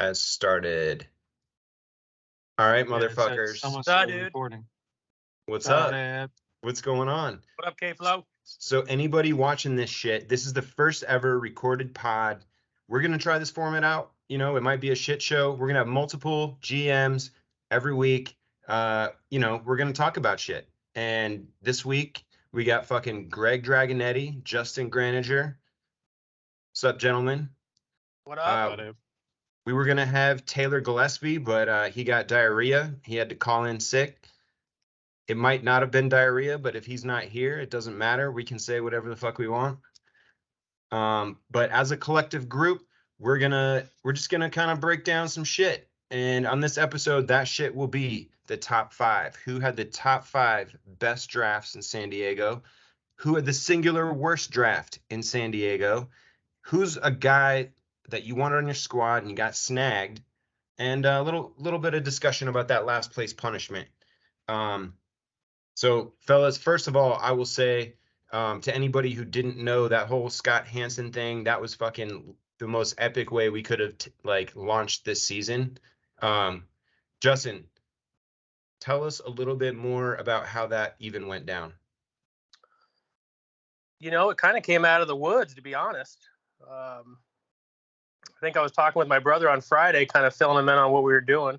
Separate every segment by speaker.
Speaker 1: has started. All right,
Speaker 2: Yeah, it said
Speaker 1: motherfuckers.
Speaker 2: someone
Speaker 3: What's up,
Speaker 2: started
Speaker 3: dude?
Speaker 2: recording.
Speaker 1: What's
Speaker 2: Got
Speaker 1: up?
Speaker 2: it.
Speaker 1: What's going on?
Speaker 3: What up, K-Flow?
Speaker 1: So anybody watching this shit, this is the first ever recorded pod. We're going to try this format out. You know, it might be a shit show. We're going to have multiple GMs every week. You know, we're going to talk about shit. And this week, we got fucking Greg Dragonetti, Justin Graniger. What's up, gentlemen?
Speaker 3: What up?
Speaker 2: Got it.
Speaker 1: We were going to have Taylor Gillespie, but he got diarrhea. He had to call in sick. It might not have been diarrhea, but if he's not here, it doesn't matter. We can say whatever the fuck we want. But as a collective group, we're just gonna kind of break down some shit. And on this episode, that shit will be the top 5. Who had the top 5 best drafts in San Diego? Who had the singular worst draft in San Diego? Who's a guy that you wanted on your squad and you got snagged? And a little bit of discussion about that last place punishment. So, fellas, first of all, I will say to anybody who didn't know that whole Scott Hansen thing, that was fucking the most epic way we could have launched this season. Justin, tell us a little bit more about how that even went down.
Speaker 3: You know, it kind of came out of the woods, to be honest. I think I was talking with my brother on Friday, kind of filling him in on what we were doing.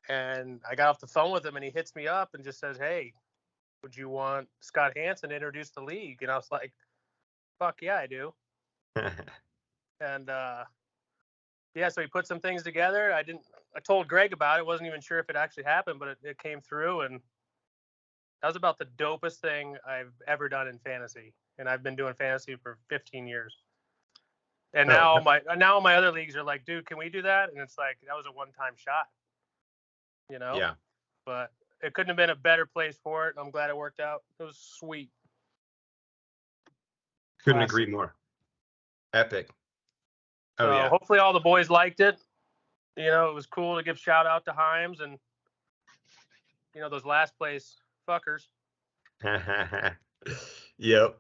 Speaker 3: And I got off the phone with him, and he hits me up and just says, "Hey, would you want Scott Hansen to introduce the league?" And I was like, "Fuck yeah, I do." And yeah, so he put some things together. I told Greg about it. Wasn't even sure if it actually happened, but it came through, and that was about the dopest thing I've ever done in fantasy. And I've been doing fantasy for 15 years. And now my other leagues are like, "Dude, can we do that?" And it's like, that was a one-time shot. You know?
Speaker 1: Yeah.
Speaker 3: But it couldn't have been a better place for it. I'm glad it worked out. It was sweet.
Speaker 1: Couldn't agree more. Epic. Oh,
Speaker 3: so
Speaker 1: yeah.
Speaker 3: Hopefully all the boys liked it. You know, it was cool to give shout out to Himes and, you know, those last place fuckers.
Speaker 1: Yep.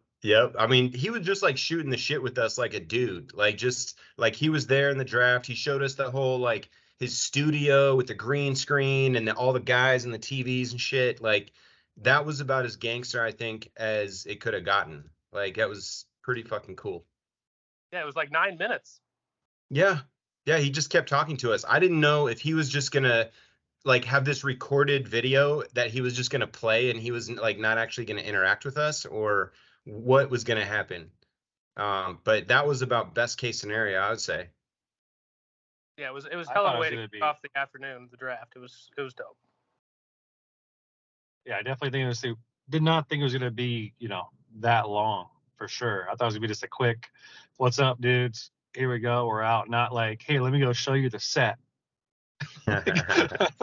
Speaker 1: I mean, he was just like shooting the shit with us like a dude. Like, just like he was there in the draft. He showed us the whole like his studio with the green screen and all the guys and the TVs and shit. Like, that was about as gangster, I think, as it could have gotten. Like, that was pretty fucking cool.
Speaker 3: Yeah, it was like 9 minutes.
Speaker 1: Yeah, he just kept talking to us. I didn't know if he was just gonna like have this recorded video that he was just gonna play and he was like not actually gonna interact with us, or what was gonna happen. But that was about best case scenario, I would say.
Speaker 3: Yeah, it was hell of a way to kick off the afternoon, the draft. It was dope.
Speaker 2: Yeah, I definitely did not think it was going to be, you know, that long for sure. I thought it was going to be just a quick, "What's up, dudes? Here we go. We're out." Not like, "Hey, let me go show you the set."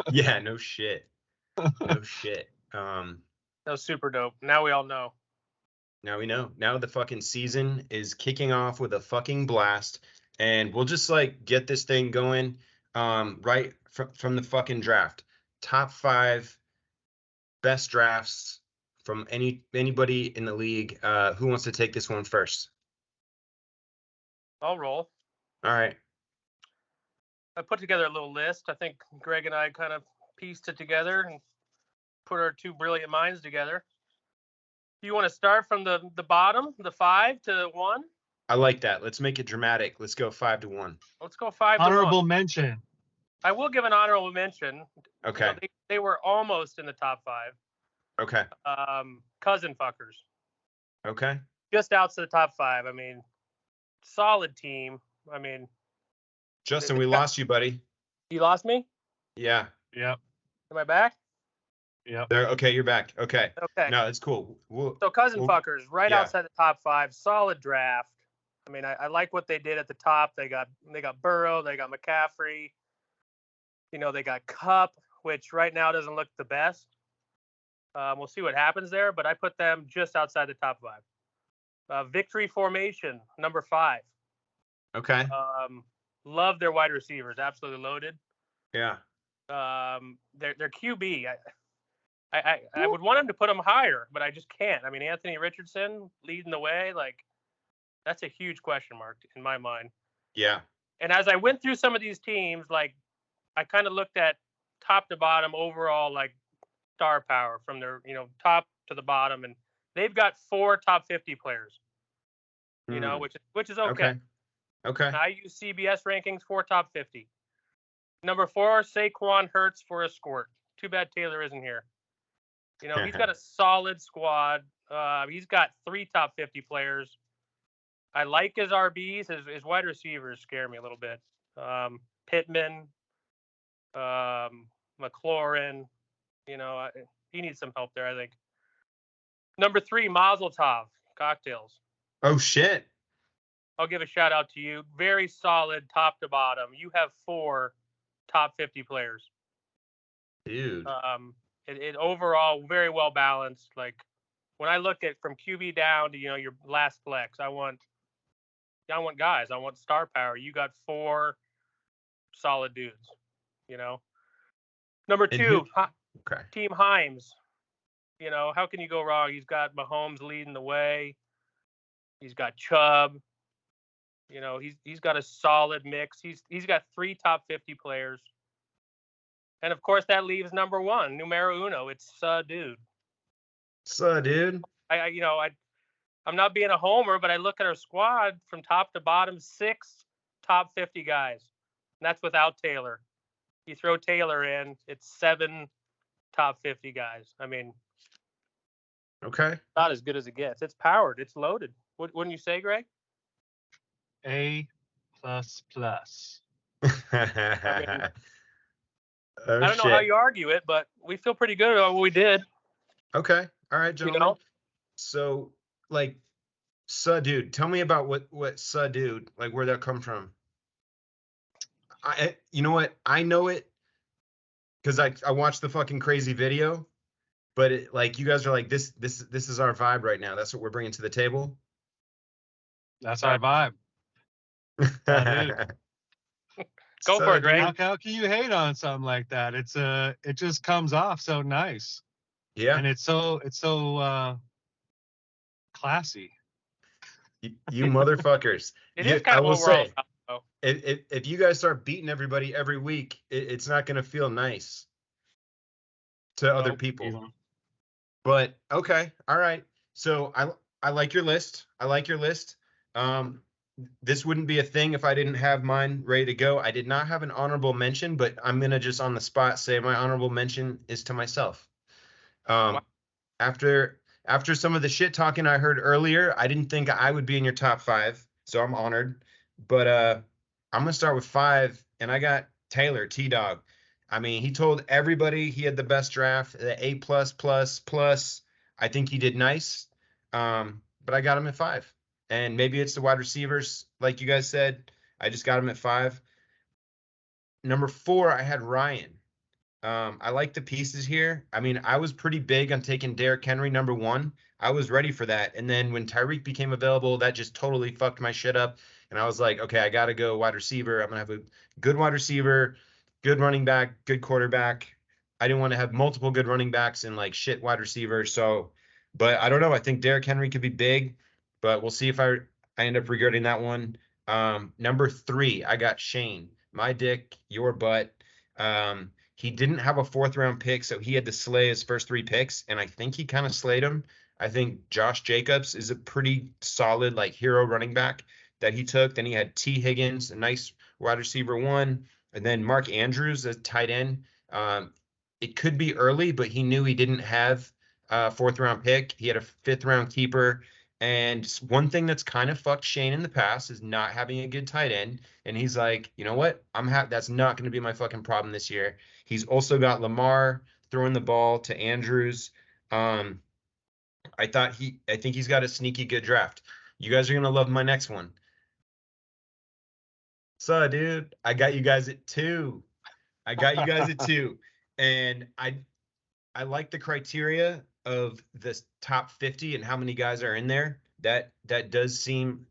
Speaker 1: Yeah, no shit. No shit.
Speaker 3: That was super dope. Now we all know.
Speaker 1: Now we know. Now the fucking season is kicking off with a fucking blast. And we'll just like get this thing going right from the fucking draft. Top 5 best drafts from anybody in the league. Who wants to take this one first?
Speaker 3: I'll roll.
Speaker 1: All right.
Speaker 3: I put together a little list. I think Greg and I kind of pieced it together and put our two brilliant minds together. Do you want to start from the bottom, the 5 to 1?
Speaker 1: I like that. Let's make it dramatic. Let's go 5 to 1.
Speaker 3: Let's go 5 to 1.
Speaker 2: Honorable mention.
Speaker 3: I will give an honorable mention.
Speaker 1: Okay.
Speaker 3: You know, they were almost in the top 5.
Speaker 1: Okay.
Speaker 3: Cousin fuckers.
Speaker 1: Okay.
Speaker 3: Just outside the top 5. I mean, solid team. I mean,
Speaker 1: Justin, we lost you, buddy.
Speaker 3: You lost me?
Speaker 1: Yeah.
Speaker 2: Yep.
Speaker 3: Am I back?
Speaker 2: Yep.
Speaker 1: There. Okay, you're back. Okay. No, it's cool.
Speaker 3: So cousin fuckers, right outside the top 5. Solid draft. I mean, I like what they did at the top. They got Burrow. They got McCaffrey. You know, they got Cup, which right now doesn't look the best. We'll see what happens there, but I put them just outside the top 5. Victory formation, number 5.
Speaker 1: Okay.
Speaker 3: Love their wide receivers. Absolutely loaded.
Speaker 1: Yeah.
Speaker 3: Their QB. I would want him to put him higher, but I just can't. I mean, Anthony Richardson leading the way, like, that's a huge question mark in my mind.
Speaker 1: Yeah.
Speaker 3: And as I went through some of these teams, like I kind of looked at top to bottom overall, like star power from their, top to the bottom, and they've got 4 top 50 players. Which is okay.
Speaker 1: Okay.
Speaker 3: I use CBS rankings, 4 top 50. Number 4, Saquon Hurts for a squirt. Too bad Taylor isn't here. He's got a solid squad. He's got 3 top 50 players. I like his RBs. His wide receivers scare me a little bit. Pittman, McLaurin. He needs some help there, I think. Number 3, Mazel Tov, Cocktails.
Speaker 1: Oh, shit.
Speaker 3: I'll give a shout out to you. Very solid top to bottom. You have 4 top 50 players.
Speaker 1: Dude.
Speaker 3: It overall very well balanced. Like when I look at from QB down to, your last flex, I want guys. I want star power. You got 4 solid dudes, Number 2,
Speaker 1: okay.
Speaker 3: Team Himes. How can you go wrong? He's got Mahomes leading the way. He's got Chubb. He's got a solid mix. He's got 3 top 50 players. And of course that leaves number 1, numero uno. It's SuHDude.
Speaker 1: SuHDude.
Speaker 3: I'm not being a homer, but I look at our squad from top to bottom, 6 top 50 guys. And that's without Taylor. You throw Taylor in, it's 7 top 50 guys. I mean,
Speaker 1: okay.
Speaker 3: Not as good as it gets. It's powered. It's loaded. Wouldn't you say, Greg?
Speaker 2: A++.
Speaker 3: I
Speaker 1: Oh,
Speaker 3: don't know how you argue it, but we feel pretty good about what we did.
Speaker 1: Okay. All right, gentlemen. So, like, SuHDude, tell me about what SuHDude, like, where that come from. You know what? I know it because I watched the fucking crazy video, but you guys are like, this is our vibe right now. That's what we're bringing to the table.
Speaker 2: That's our vibe.
Speaker 3: Go for it, Greg.
Speaker 2: How can you hate on something like that? It just comes off so nice.
Speaker 1: Yeah.
Speaker 2: And it's so classy.
Speaker 1: You motherfuckers.
Speaker 3: It is kind of what we're all about, though.
Speaker 1: If you guys start beating everybody every week, it's not going to feel nice to other people.
Speaker 2: Even.
Speaker 1: But okay, all right. So I like your list. This wouldn't be a thing if I didn't have mine ready to go. I did not have an honorable mention, but I'm gonna just on the spot say my honorable mention is to myself. After some of the shit talking I heard earlier, I didn't think I would be in your top 5, so I'm honored. But I'm gonna start with 5, and I got Taylor T-Dog. I mean, he told everybody he had the best draft, the A+++. I think he did nice, but I got him at 5. And maybe it's the wide receivers, like you guys said. I just got him at 5. Number 4, I had Ryan. I like the pieces here. I mean, I was pretty big on taking Derrick Henry number 1. I was ready for that. And then when Tyreek became available, that just totally fucked my shit up. And I was like, okay, I got to go wide receiver. I'm going to have a good wide receiver, good running back, good quarterback. I didn't want to have multiple good running backs and like shit wide receivers. So, but I don't know. I think Derrick Henry could be big. But we'll see if I end up regretting that one. Number 3, I got Shane. My dick, your butt. He didn't have a 4th round pick, so he had to slay his first 3 picks, and I think he kind of slayed him. I think Josh Jacobs is a pretty solid like hero running back that he took. Then he had T. Higgins, a nice wide receiver 1, and then Mark Andrews, a tight end. It could be early, but he knew he didn't have a 4th round pick. He had a 5th round keeper. And one thing that's kind of fucked Shane in the past is not having a good tight end. And he's like, you know what? That's not going to be my fucking problem this year. He's also got Lamar throwing the ball to Andrews. I think he's got a sneaky good draft. You guys are going to love my next one. So, dude, I got you guys at 2. And I like the criteria of this top 50 and how many guys are in there. That does seem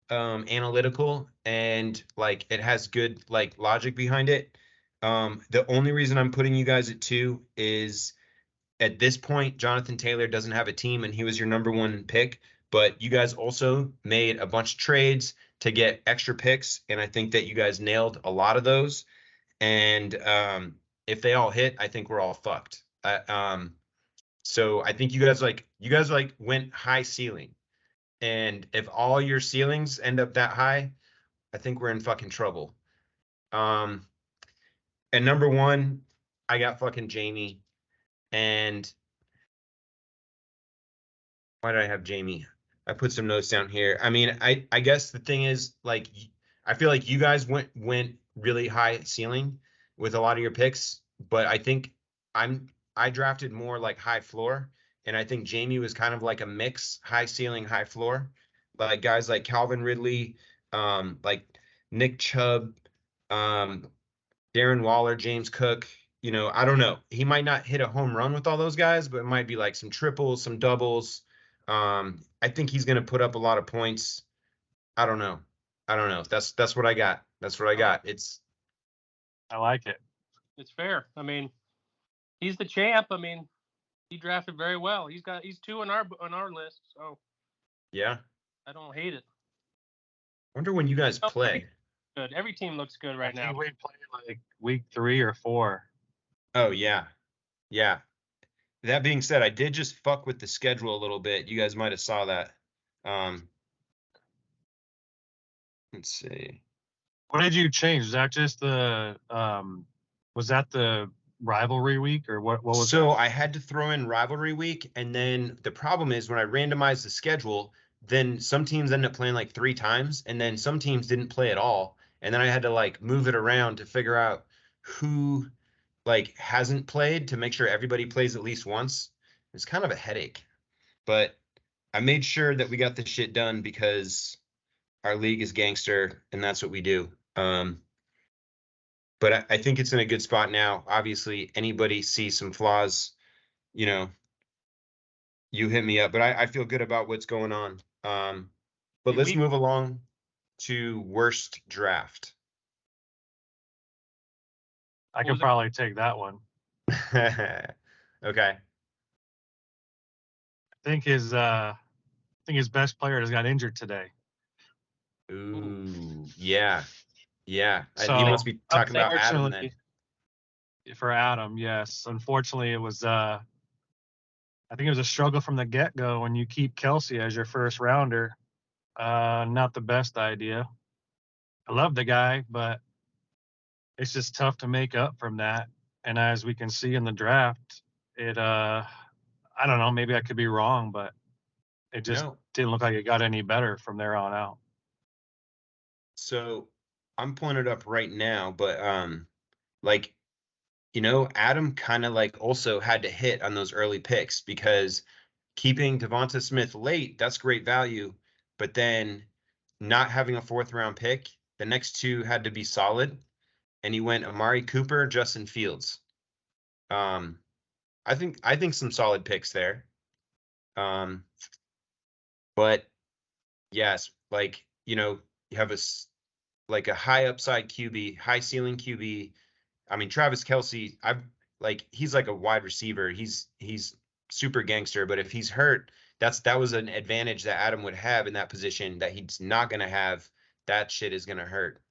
Speaker 1: analytical and like it has good like logic behind it. The only reason I'm putting you guys at 2 is at this point Jonathan Taylor doesn't have a team and he was your number 1 pick, but you guys also made a bunch of trades to get extra picks, and I think that you guys nailed a lot of those. And if they all hit, I think we're all fucked. So I think you guys went high ceiling, and if all your ceilings end up that high, I think we're in fucking trouble. And number one, I got fucking Jamie. And why did I have Jamie? I put some notes down here. I mean, I guess the thing is, like, I feel like you guys went really high ceiling with a lot of your picks, but I think I drafted more like high floor, and I think Jamie was kind of like a mix, high ceiling, high floor. Like guys like Calvin Ridley, like Nick Chubb, Darren Waller, James Cook. You know, I don't know. He might not hit a home run with all those guys, but it might be like some triples, some doubles. I think he's gonna put up a lot of points. I don't know. That's what I got. That's what I got.
Speaker 2: I like it.
Speaker 3: It's fair. I mean, he's the champ. I mean, he drafted very well. He's 2 on our list, so
Speaker 1: Yeah.
Speaker 3: I don't hate it.
Speaker 1: Wonder when you guys play.
Speaker 3: Good. Every team looks good right now.
Speaker 2: We play like week 3 or 4.
Speaker 1: Oh yeah. Yeah. That being said, I did just fuck with the schedule a little bit. You guys might have saw that. Let's see.
Speaker 2: What did you change? Was that just the was that the rivalry week, or what was
Speaker 1: So
Speaker 2: that?
Speaker 1: I had to throw in rivalry week, and then the problem is when I randomized the schedule, then some teams end up playing like 3 times, and then some teams didn't play at all. And then I had to like move it around to figure out who like hasn't played to make sure everybody plays at least once. It's kind of a headache, but I made sure that we got this shit done because our league is gangster and that's what we do. But I think it's in a good spot now. Obviously, anybody sees some flaws, you know, you hit me up. But I feel good about what's going on. But let's move along to worst draft.
Speaker 2: I could probably take that one.
Speaker 1: Okay.
Speaker 2: I think his best player just got injured today.
Speaker 1: Ooh, yeah. Yeah.
Speaker 2: So,
Speaker 1: he must be talking about Adam then.
Speaker 2: For Adam, yes. Unfortunately, it was I think it was a struggle from the get-go when you keep Kelsey as your first rounder. Not the best idea. I love the guy, but it's just tough to make up from that. And as we can see in the draft, it I don't know, maybe I could be wrong, but it just didn't look like it got any better from there on out.
Speaker 1: So I'm pulling it up right now, but like, you know, Adam kind of like also had to hit on those early picks because keeping Devonta Smith late, that's great value, but then not having a 4th round pick, the next 2 had to be solid, and he went Amari Cooper, Justin Fields. I think some solid picks there. But yes, like, you know, you have a high upside QB, high ceiling QB. I mean, Travis Kelce, he's like a wide receiver. He's super gangster, but if he's hurt, that was an advantage that Adam would have in that position that he's not going to have. That shit is going to hurt.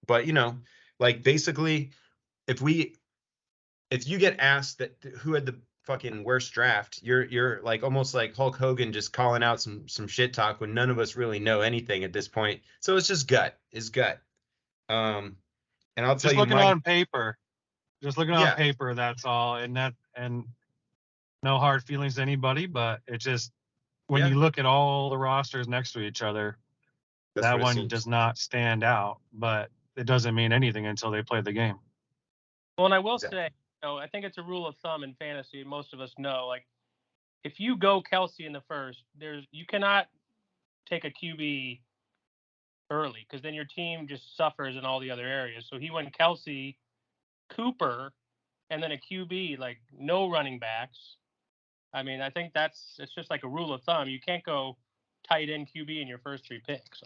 Speaker 1: But you know, like basically if you get asked that who had the fucking worst draft, you're like almost like Hulk Hogan just calling out some shit talk when none of us really know anything at this point. So it's just gut. It's gut. And I'll tell you,
Speaker 2: looking on paper, on paper, that's all. And no hard feelings to anybody, but it just when you look at all the rosters next to each other, that one does not stand out. But it doesn't mean anything until they play the game.
Speaker 3: Well, and I will say, I think it's a rule of thumb in fantasy. Most of us know, like, if you go Kelsey in the first, you cannot take a QB early because then your team just suffers in all the other areas. So he went Kelsey, Cooper, and then a QB, like no running backs. I mean, I think it's just like a rule of thumb. You can't go tight end QB in your first 3 picks.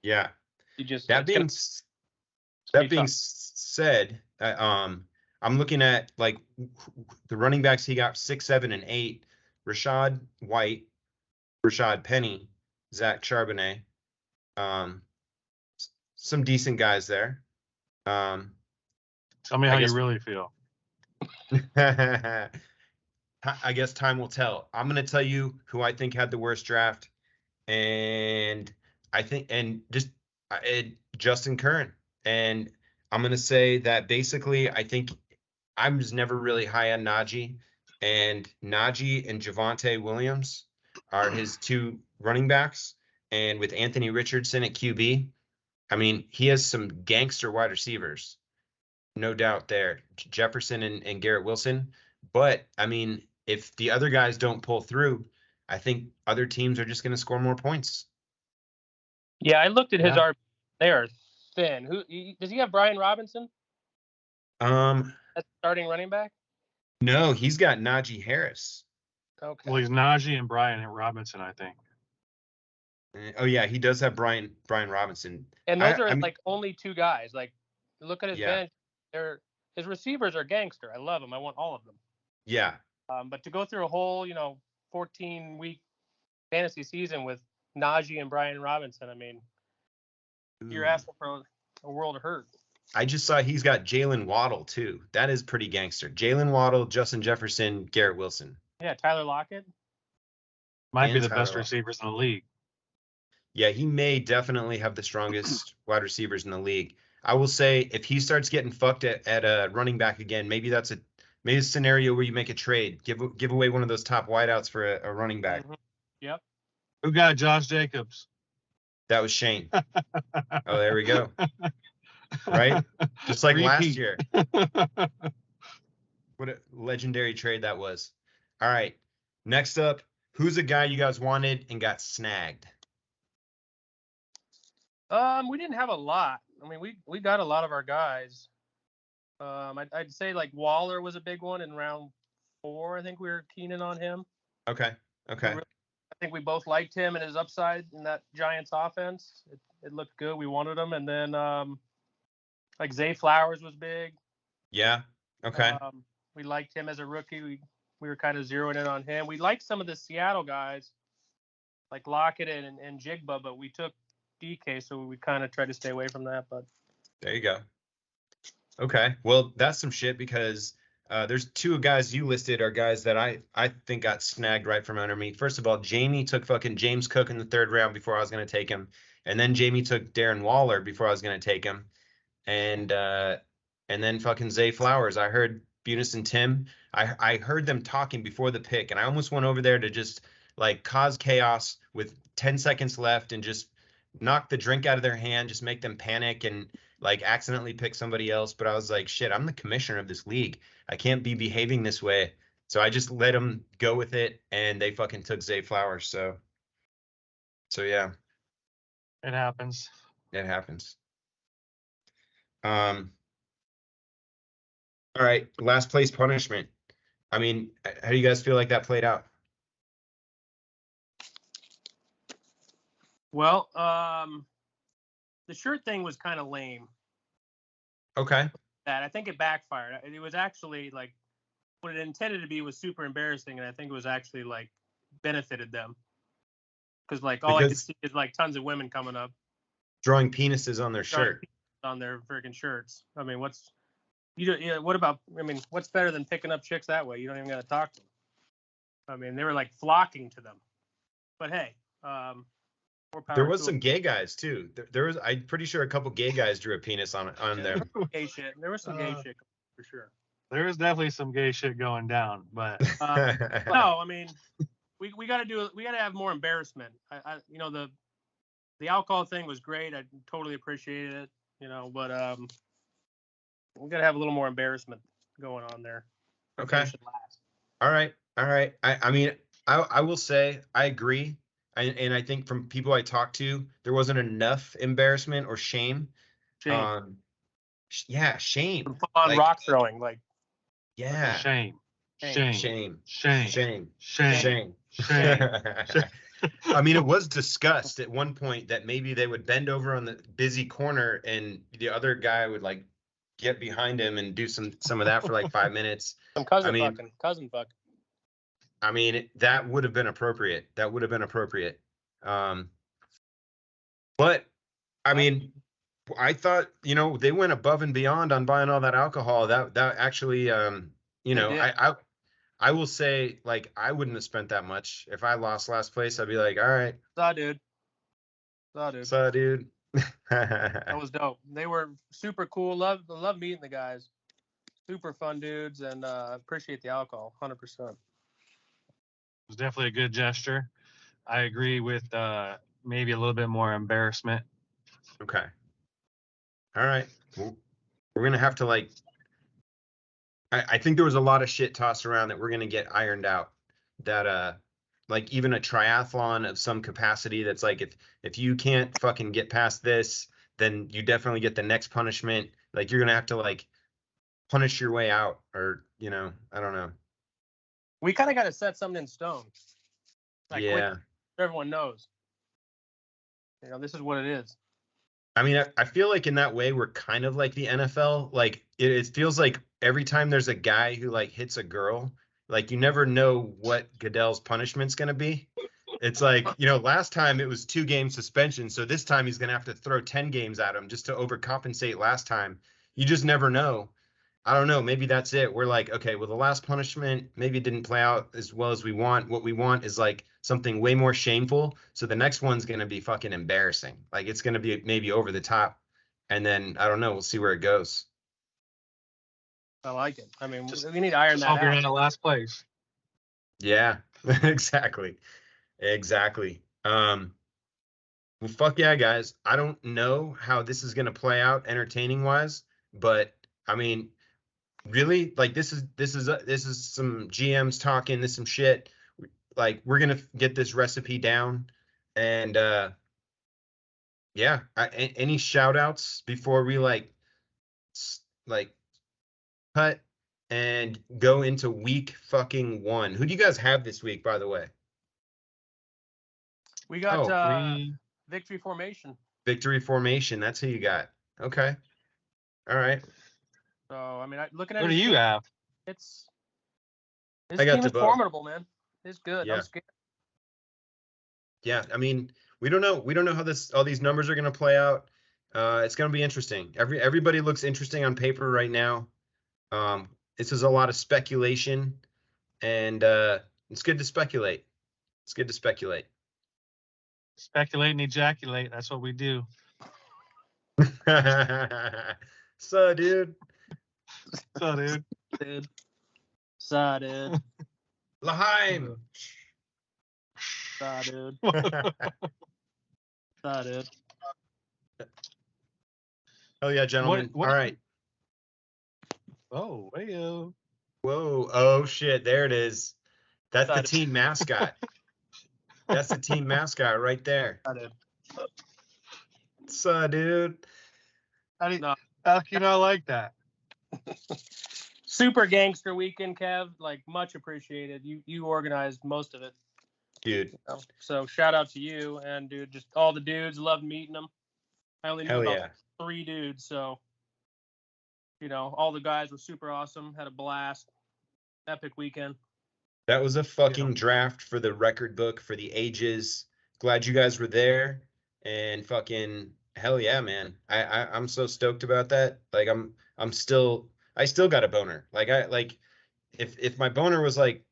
Speaker 1: Yeah.
Speaker 3: You just
Speaker 1: that being said, I'm looking at like the running backs he got 6, 7, and 8. Rashad White, Rashad Penny, Zach Charbonnet, Some decent guys there.
Speaker 2: Tell me
Speaker 1: I
Speaker 2: how
Speaker 1: guess-
Speaker 2: you really feel.
Speaker 1: I guess time will tell. I'm going to tell you who I think had the worst draft. And I think, Justin Curran. And I'm going to say that basically, I think I was never really high on Najee. And Najee and Javonte Williams are his two running backs. And with Anthony Richardson at QB, I mean, he has some gangster wide receivers, no doubt there. Jefferson and Garrett Wilson. But I mean, if the other guys don't pull through, I think other teams are just going to score more points.
Speaker 3: Yeah, I looked at his
Speaker 1: Yeah.
Speaker 3: RB. They are thin. Does he have Brian Robinson? That's starting running back.
Speaker 1: No, he's got Najee Harris.
Speaker 3: Okay.
Speaker 2: Well, he's Najee and Brian Robinson, I think.
Speaker 1: Oh yeah, he does have Brian Robinson.
Speaker 3: And those are
Speaker 1: I mean,
Speaker 3: like only two guys. Like, look at his
Speaker 1: Yeah.
Speaker 3: bench. His receivers are gangster. I love them. I want all of them.
Speaker 1: yeah.
Speaker 3: But to go through a whole, 14-week fantasy season with Najee and Brian Robinson, I mean, you're asking for a world of hurt.
Speaker 1: I just saw he's got Jalen Waddle too. That is pretty gangster. Jalen Waddle, Justin Jefferson, Garrett Wilson.
Speaker 3: Yeah, Tyler Lockett.
Speaker 2: Might be
Speaker 1: And
Speaker 2: the best
Speaker 1: Tyler Lockett.
Speaker 2: receivers in the league.
Speaker 1: Yeah, he may definitely have the strongest wide receivers in the league. I will say if he starts getting fucked at a running back again, maybe that's a scenario where you make a trade, give away one of those top wideouts for a running back.
Speaker 3: Mm-hmm. Yep.
Speaker 2: Who got Josh Jacobs?
Speaker 1: That was Shane. Oh, there we go. Right? Just like last
Speaker 2: Repeat.
Speaker 1: year. What a legendary trade that was. All right. Next up, who's a guy you guys wanted and got snagged?
Speaker 3: We didn't have a lot. I mean, we got a lot of our guys. I'd say like Waller was a big one in round 4. I think we were keening on him.
Speaker 1: Okay.
Speaker 3: I think we both liked him and his upside in that Giants offense. It looked good. We wanted him. And then like Zay Flowers was big.
Speaker 1: Yeah. Okay.
Speaker 3: We liked him as a rookie. We were kind of zeroing in on him. We liked some of the Seattle guys like Lockett and Jigba, but we took DK, so we kind of tried to stay away from that. But
Speaker 1: there you go. Okay. Well, that's some shit because there's two guys you listed are guys that I think got snagged right from under me. First of all, Jamie took fucking James Cook in the 3rd round before I was going to take him. And then Jamie took Darren Waller before I was going to take him. And then fucking Zay Flowers. I heard Bunis and Tim. I heard them talking before the pick, and I almost went over there to just like cause chaos with 10 seconds left and just knock the drink out of their hand, just make them panic and like accidentally pick somebody else. But I was like, shit, I'm the commissioner of this league. I can't be behaving this way. So I just let them go with it, and they fucking took Zay Flowers. So yeah.
Speaker 2: It happens.
Speaker 1: It happens. All right, last place punishment. I mean, how do you guys feel like that played out?
Speaker 3: well, the shirt thing was kind of lame.
Speaker 1: Okay.
Speaker 3: I think it backfired. It was actually like what it intended to be was super embarrassing, and I think it was actually like benefited them because like all I could see is like tons of women coming up
Speaker 1: Drawing penises on their shirt.
Speaker 3: on their freaking shirts. I mean, what's better than picking up chicks that way? You don't even got to talk to them. I mean, they were like flocking to them. But hey, more power.
Speaker 1: There was some gay guys too. There was, I'm pretty sure a couple gay guys drew a penis on them.
Speaker 3: Gay shit. There was some gay shit for sure.
Speaker 2: There was definitely some gay shit going down, but
Speaker 3: no, I mean, we got to have more embarrassment. The alcohol thing was great. I totally appreciated it, but we got to have a little more embarrassment going on there.
Speaker 1: Okay. All right. I mean, I will say I agree. And I think from people I talked to, there wasn't enough embarrassment or shame.
Speaker 3: Shame.
Speaker 1: Yeah, shame.
Speaker 3: On
Speaker 1: like,
Speaker 3: rock throwing, like.
Speaker 1: Yeah.
Speaker 2: Shame.
Speaker 1: I mean, it was discussed at one point that maybe they would bend over on the busy corner and the other guy would like get behind him and do some of that for like 5 minutes.
Speaker 3: Some cousin fuck.
Speaker 1: I mean, that would have been appropriate. But I mean, I thought, they went above and beyond on buying all that alcohol. That actually,
Speaker 3: did.
Speaker 1: I will say, like, I wouldn't have spent that much. If I lost last place, I'd be like, all right,
Speaker 3: SuHDude.
Speaker 1: so dude.
Speaker 3: That was dope. They were super cool. Love meeting the guys. Super fun dudes, and appreciate the alcohol, 100%.
Speaker 2: It was definitely a good gesture. I agree with maybe a little bit more embarrassment.
Speaker 1: Okay. All right. Well, we're gonna have to like. I think there was a lot of shit tossed around that we're gonna get ironed out. That like even a triathlon of some capacity. That's like if you can't fucking get past this, then you definitely get the next punishment. Like you're gonna have to like punish your way out, or I don't know.
Speaker 3: We kind of got to set something in stone. Like,
Speaker 1: Yeah.
Speaker 3: quick, so everyone knows. This is what it is.
Speaker 1: I mean, I feel like in that way we're kind of like the NFL. Like it feels like every time there's a guy who like hits a girl, like you never know what Goodell's punishment's gonna be. It's like, last time it was 2-game suspension, so this time he's gonna have to throw 10 games at him just to overcompensate last time. You just never know. I don't know. Maybe that's it. We're like, okay, well, the last punishment maybe didn't play out as well as we want. What we want is like something way more shameful. So the next one's going to be fucking embarrassing. Like it's going to be maybe over the top. And then I don't know. We'll see where it goes.
Speaker 3: I like it. I mean, we need to iron that
Speaker 2: Hope you're
Speaker 3: out.
Speaker 2: in the last place.
Speaker 1: Yeah, exactly. Well, fuck yeah, guys. I don't know how this is going to play out entertaining wise, but I mean, really, like this is some GMs talking, this some shit. Like we're gonna get this recipe down, and yeah. Any shout outs before we like cut and go into week fucking 1? Who do you guys have this week, by the way?
Speaker 3: We got
Speaker 2: We
Speaker 3: Victory Formation.
Speaker 1: Victory Formation. That's who you got. Okay. All right.
Speaker 3: So I mean, looking at
Speaker 2: what do
Speaker 3: his
Speaker 2: you
Speaker 3: team,
Speaker 2: have?
Speaker 3: His
Speaker 1: I got
Speaker 3: team is
Speaker 1: DeVoe.
Speaker 3: formidable, man. It's good.
Speaker 1: Yeah.
Speaker 3: I'm scared.
Speaker 1: Yeah, I mean, we don't know how all these numbers are going to play out. It's going to be interesting. Everybody looks interesting on paper right now. This is a lot of speculation, and it's good to speculate.
Speaker 2: Speculate and ejaculate. That's what we do.
Speaker 1: So, dude.
Speaker 2: So,
Speaker 3: Dude. SuHDude.
Speaker 1: Laheim.
Speaker 3: SuHDude. SuHDude.
Speaker 1: Hell yeah, gentlemen.
Speaker 2: What-
Speaker 1: All right.
Speaker 2: Oh, hey-o.
Speaker 1: Whoa. Oh, shit. There it is. That's the
Speaker 3: SuHDude.
Speaker 1: team mascot. That's the team mascot right there.
Speaker 3: SuHDude.
Speaker 1: So, dude.
Speaker 2: How do
Speaker 3: No.
Speaker 2: how can you not like that?
Speaker 3: Super gangster weekend, Kev. Like, much appreciated. You organized most of it.
Speaker 1: Dude.
Speaker 3: So shout out to you, and dude, just all the dudes. Loved meeting them. I only knew
Speaker 1: Hell
Speaker 3: about
Speaker 1: yeah.
Speaker 3: 3 dudes, so all the guys were super awesome. Had a blast. Epic weekend.
Speaker 1: That was a fucking draft for the record book for the ages. Glad you guys were there, and fucking hell yeah, man. I'm so stoked about that. Like I still got a boner. Like if my boner was like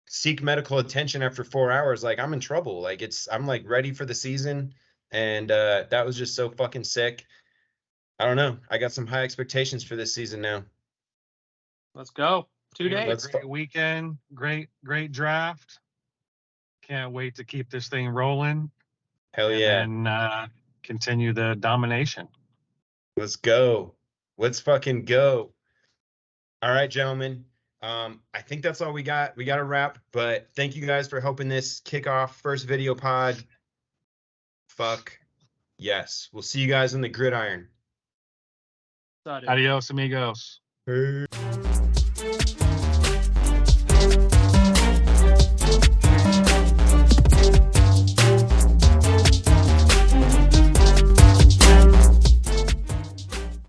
Speaker 1: seek medical attention after 4 hours, like I'm in trouble. Like I'm like ready for the season, and that was just so fucking sick. I don't know. I got some high expectations for this season now.
Speaker 3: Let's go. 2
Speaker 2: Yeah,
Speaker 3: days.
Speaker 2: Great weekend. Great draft. Can't wait to keep this thing rolling.
Speaker 1: Hell yeah.
Speaker 2: And continue the domination.
Speaker 1: Let's go. Let's fucking go. All right, gentlemen. I think that's all we got. We got a wrap, but thank you guys for helping this kick off first video pod. Fuck yes. We'll see you guys in the gridiron.
Speaker 3: SuHDude.
Speaker 2: Adios, amigos.
Speaker 1: Hey.